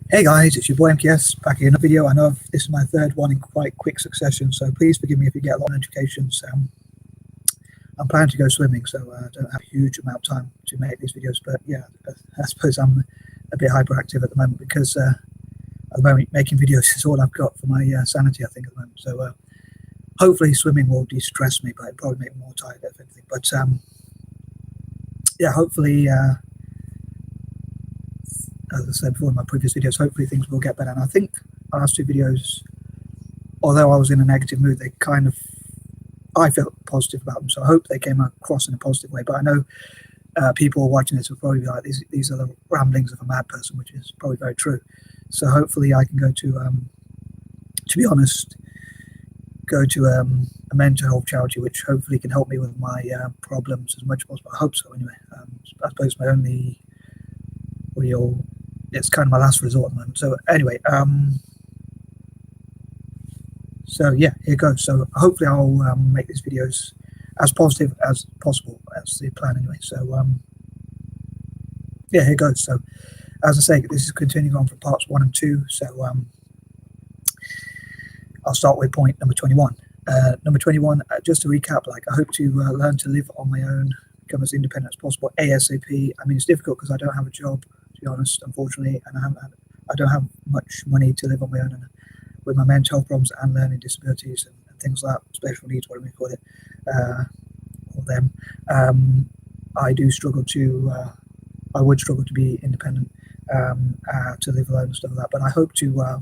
Hey guys, it's your boy MKS back in a video. I know this is my third one in quite quick succession, so please forgive me if you get a lot of notifications. I'm planning to go swimming, so I don't have a huge amount of time to make these videos. But yeah, I suppose I'm a bit hyperactive at the moment because at the moment making videos is all I've got for my sanity, I think, at the moment. So hopefully swimming will de-stress me, but it'll probably make me more tired if anything. But yeah, hopefully. As I said before in my previous videos, hopefully things will get better. And I think the last two videos, although I was in a negative mood, I felt positive about them. So I hope they came across in a positive way. But I know people watching this will probably be like, these are the ramblings of a mad person, which is probably very true. So hopefully I can go to be honest, go to a mental health charity, which hopefully can help me with my problems as much as possible. I hope so anyway. I suppose my only real, it's kind of my last resort at the moment. So anyway, so yeah, here goes. So hopefully I'll make these videos as positive as possible. That's the plan anyway. So yeah, here goes. So as I say, this is continuing on from parts 1 and 2. So I'll start with point number 21. Number 21, just to recap, like I hope to learn to live on my own, become as independent as possible ASAP. I mean, it's difficult because I don't have a job, to be honest, unfortunately, and I don't have much money to live on my own. And with my mental health problems and learning disabilities and things like that, special needs, whatever we call it, or them, I do struggle to, I would struggle to be independent, to live alone and stuff like that. But I hope to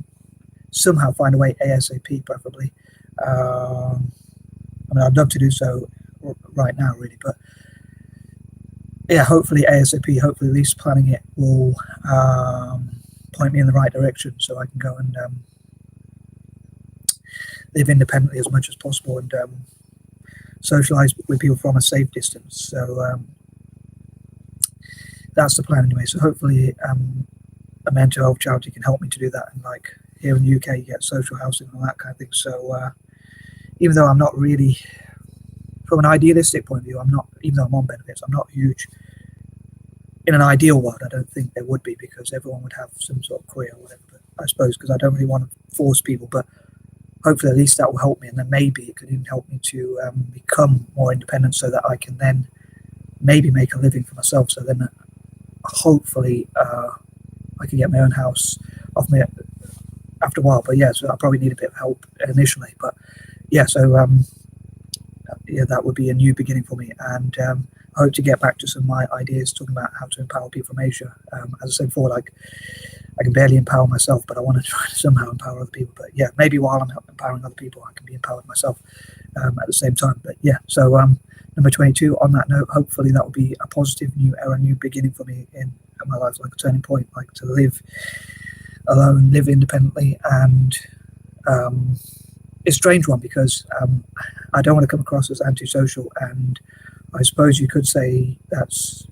somehow find a way ASAP, preferably. I mean, I'd love to do so right now, really, but yeah, hopefully ASAP, hopefully at least planning it will point me in the right direction so I can go and live independently as much as possible and socialize with people from a safe distance. So that's the plan anyway. So hopefully a mental health charity can help me to do that. And like here in the UK, you get social housing and all that kind of thing. So even though I'm not really, from an idealistic point of view, I'm not, even though I'm on benefits, I'm not huge. In an ideal world, I don't think there would be, because everyone would have some sort of career or whatever. But I suppose because I don't really want to force people, but hopefully at least that will help me, and then maybe it could even help me to become more independent so that I can then maybe make a living for myself. So then hopefully I can get my own house off me after a while. But yeah, so I probably need a bit of help initially. But yeah, so yeah, that would be a new beginning for me. And I hope to get back to some of my ideas talking about how to empower people from Asia. As I said before, like I can barely empower myself, but I want to try to somehow empower other people. But yeah, maybe while I'm empowering other people, I can be empowered myself at the same time. But yeah, so number 22, on that note, hopefully that will be a positive new era, new beginning for me in my life, like a turning point, like to live alone, live independently. And it's a strange one because I don't want to come across as antisocial, and I suppose you could say that's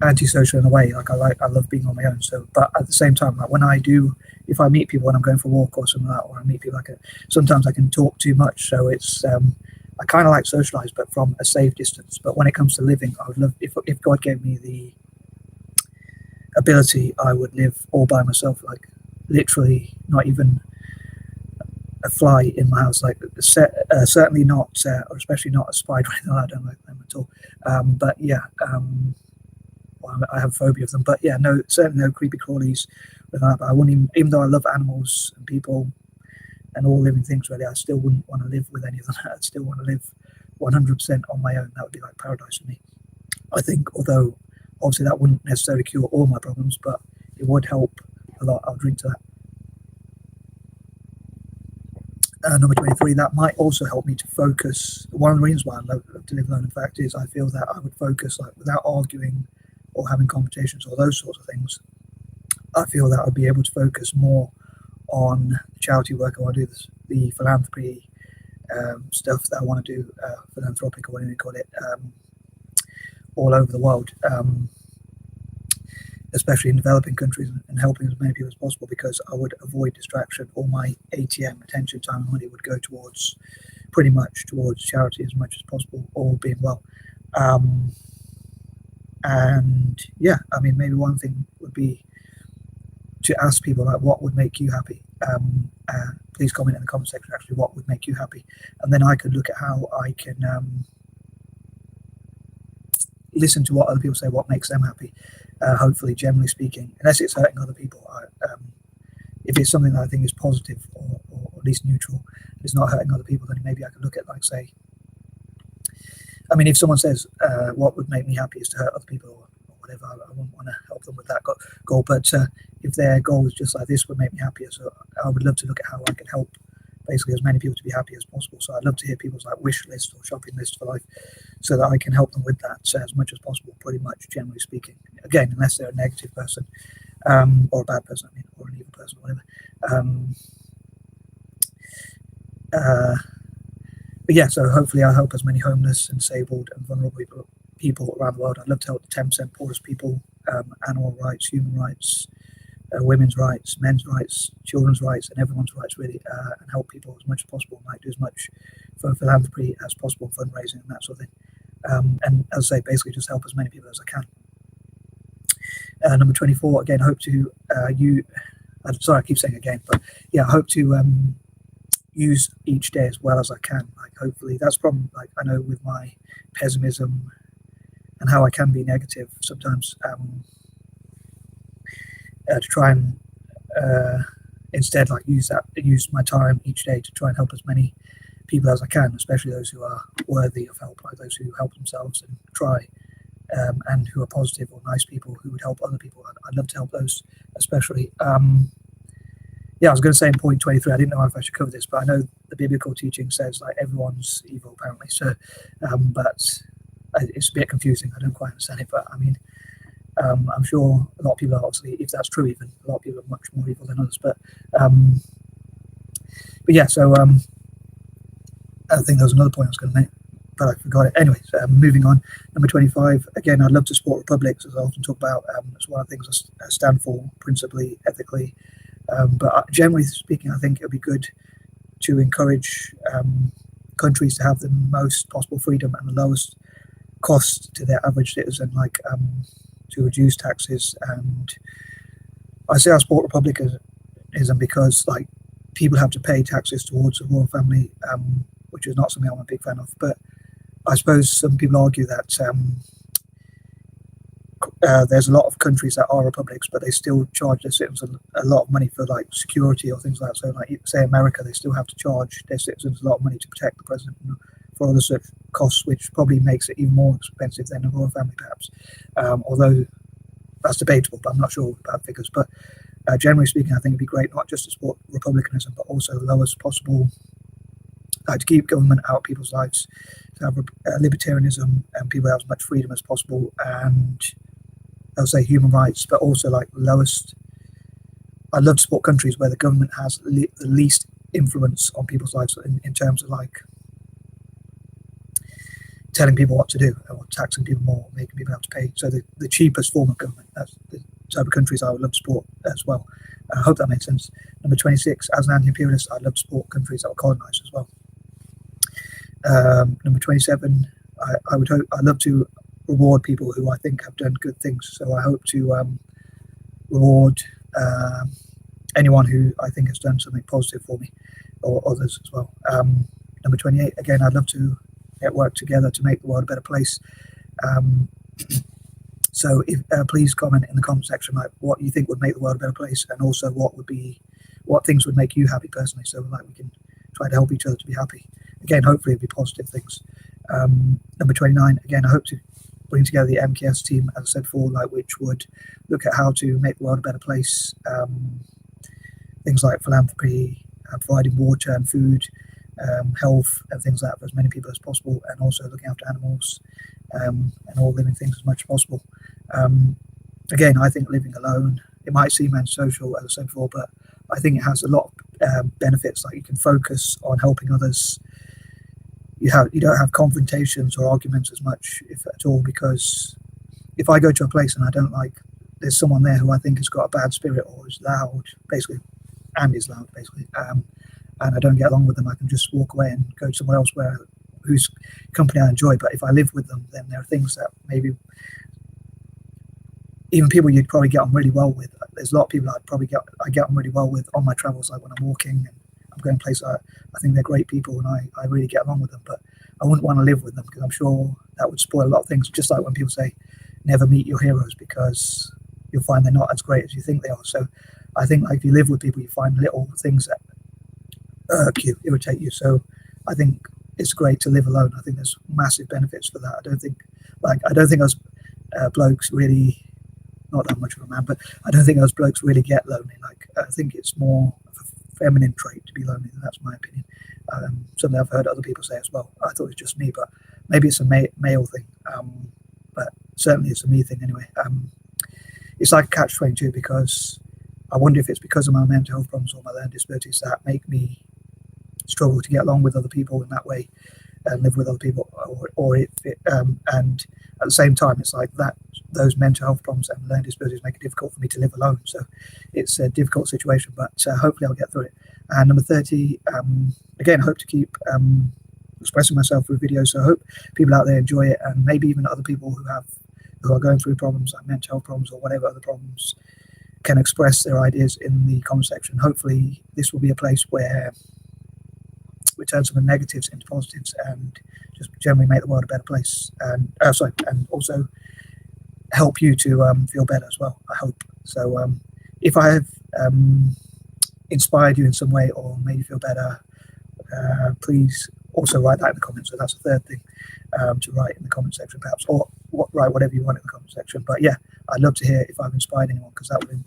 antisocial in a way. Like I love being on my own. So, but at the same time, like when I do, if I meet people when I'm going for a walk or something like that, or I meet people, sometimes I can talk too much. So it's I kind of like socialize, but from a safe distance. But when it comes to living, I would love, if God gave me the ability, I would live all by myself, like literally not even a fly in my house, like certainly not, or especially not a spider. I don't like them at all. But yeah, well, I have a phobia of them. But yeah, no, certainly no creepy crawlies. But I wouldn't even though I love animals and people and all living things, really, I still wouldn't want to live with any of them. I'd still want to live 100% on my own. That would be like paradise for me, I think. Although obviously that wouldn't necessarily cure all my problems, but it would help a lot. I'll drink to that. Number 23, that might also help me to focus. One of the reasons why I love to live alone, in fact, is I feel that I would focus, like without arguing or having competitions or those sorts of things. I feel that I'd be able to focus more on charity work. I want to do the philanthropy stuff that I want to do, philanthropic or whatever you call it, all over the world, especially in developing countries, and helping as many people as possible, because I would avoid distraction. All my ATM, attention, time and money, would go towards pretty much towards charity as much as possible, all being well. And yeah, I mean, maybe one thing would be to ask people like what would make you happy. Please comment in the comment section actually what would make you happy, and then I could look at how I can listen to what other people say, what makes them happy. Hopefully, generally speaking, unless it's hurting other people, if it's something that I think is positive or at least neutral, it's not hurting other people, then maybe I could look at, like, say, I mean, if someone says what would make me happy is to hurt other people or whatever, I wouldn't want to help them with that goal. But if their goal is just like this would make me happier, so I would love to look at how I can help basically as many people to be happy as possible. So I'd love to hear people's like wish list or shopping list for life, so that I can help them with that as much as possible, pretty much, generally speaking. Again, unless they're a negative person or a bad person, I mean, or an evil person, or whatever. But yeah, so hopefully I'll help as many homeless and disabled and vulnerable people around the world. I'd love to help the 10% poorest people, animal rights, human rights, women's rights, men's rights, children's rights, and everyone's rights, really, and help people as much as possible. I might do as much for philanthropy as possible, fundraising and that sort of thing. And as I say, basically just help as many people as I can. Number 24, again, hope to sorry, I keep saying again, but yeah, I hope to use each day as well as I can. Like, hopefully that's problem, like, I know with my pessimism and how I can be negative sometimes, to try and instead like use my time each day to try and help as many people as I can, especially those who are worthy of help, like those who help themselves and try, and who are positive or nice people who would help other people. I'd love to help those especially. Yeah, I was going to say in point 23, I didn't know if I should cover this, but I know the biblical teaching says like everyone's evil apparently. So, but it's a bit confusing. I don't quite understand it, but I mean, I'm sure a lot of people are, obviously, if that's true, even a lot of people are much more evil than others. But yeah, so I think there was another point I was going to make, but I forgot it. Anyway, so moving on. Number 25. Again, I'd love to support republics, as I often talk about. It's one of the things I stand for, principally, ethically. But generally speaking, I think it would be good to encourage countries to have the most possible freedom and the lowest cost to their average citizen, like to reduce taxes. And I say I support republicanism because like people have to pay taxes towards the royal family, which is not something I'm a big fan of. But I suppose some people argue that there's a lot of countries that are republics, but they still charge their citizens a lot of money for like security or things like that. So, like say America, they still have to charge their citizens a lot of money to protect the president for other such costs, which probably makes it even more expensive than the royal family, perhaps. Although that's debatable, but I'm not sure about figures. But generally speaking, I think it'd be great not just to support republicanism, but also the lowest possible, to keep government out of people's lives, to have libertarianism, and people have as much freedom as possible, and I'll say human rights, but also like lowest. I love to support countries where the government has the least influence on people's lives in terms of like telling people what to do or taxing people more, making people have to pay. So the cheapest form of government, that's the type of countries I would love to support as well. I hope that makes sense. Number 26, as an anti-imperialist, I'd love to support countries that were colonized as well. Number 27, I'd love to reward people who I think have done good things. So I hope to reward anyone who I think has done something positive for me, or others as well. Number 28, again, I'd love to work together to make the world a better place. So please comment in the comment section like what you think would make the world a better place, and also what things would make you happy personally, so like we can try to help each other to be happy. Again, hopefully it'll be positive things. Number 29, again, I hope to bring together the MKS team, as I said before, like which would look at how to make the world a better place. Things like philanthropy, providing water and food, health and things like that for as many people as possible, and also looking after animals and all living things as much as possible. Again, I think living alone, it might seem antisocial, as I said before, but I think it has a lot of benefits. Like you can focus on helping others. You don't have confrontations or arguments as much, if at all, because if I go to a place and I don't like, there's someone there who I think has got a bad spirit or is loud, basically, and is loud, basically, and I don't get along with them, I can just walk away and go somewhere else whose company I enjoy. But if I live with them, then there are things that maybe, even people you'd probably get on really well with. There's a lot of people I get on really well with on my travels, like when I'm walking and I'm going places. I think they're great people, and I really get along with them. But I wouldn't want to live with them because I'm sure that would spoil a lot of things. Just like when people say, never meet your heroes, because you'll find they're not as great as you think they are. So I think like if you live with people, you find little things that irk you, irritate you. So I think it's great to live alone. I think there's massive benefits for that. I don't think us blokes really, not that much of a man, but I don't think us blokes really get lonely. Like I think it's more of a feminine trait to be lonely. That's my opinion. Something I've heard other people say as well. I thought it was just me, but maybe it's a male thing. But certainly it's a me thing anyway. It's like a catch-22 because I wonder if it's because of my mental health problems or my learning disabilities that make me struggle to get along with other people in that way and live with other people, or if it, and at the same time it's like that those mental health problems and learning disabilities make it difficult for me to live alone. So it's a difficult situation, but hopefully I'll get through it. And number 30, again, I hope to keep expressing myself through videos. So I hope people out there enjoy it, and maybe even other people who are going through problems like mental health problems or whatever other problems can express their ideas in the comment section. Hopefully this will be a place where we turn some of the negatives into positives and just generally make the world a better place, and and also help you to feel better as well, I hope. So if I have inspired you in some way or made you feel better, please also write that in the comments. So that's the third thing to write in the comment section, perhaps, or write whatever you want in the comment section. But yeah, I'd love to hear if I've inspired anyone, because that would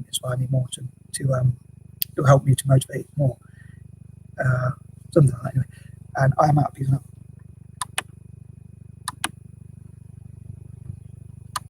inspire me more to help me to motivate more. Something like that anyway. And I'm out. Peace out.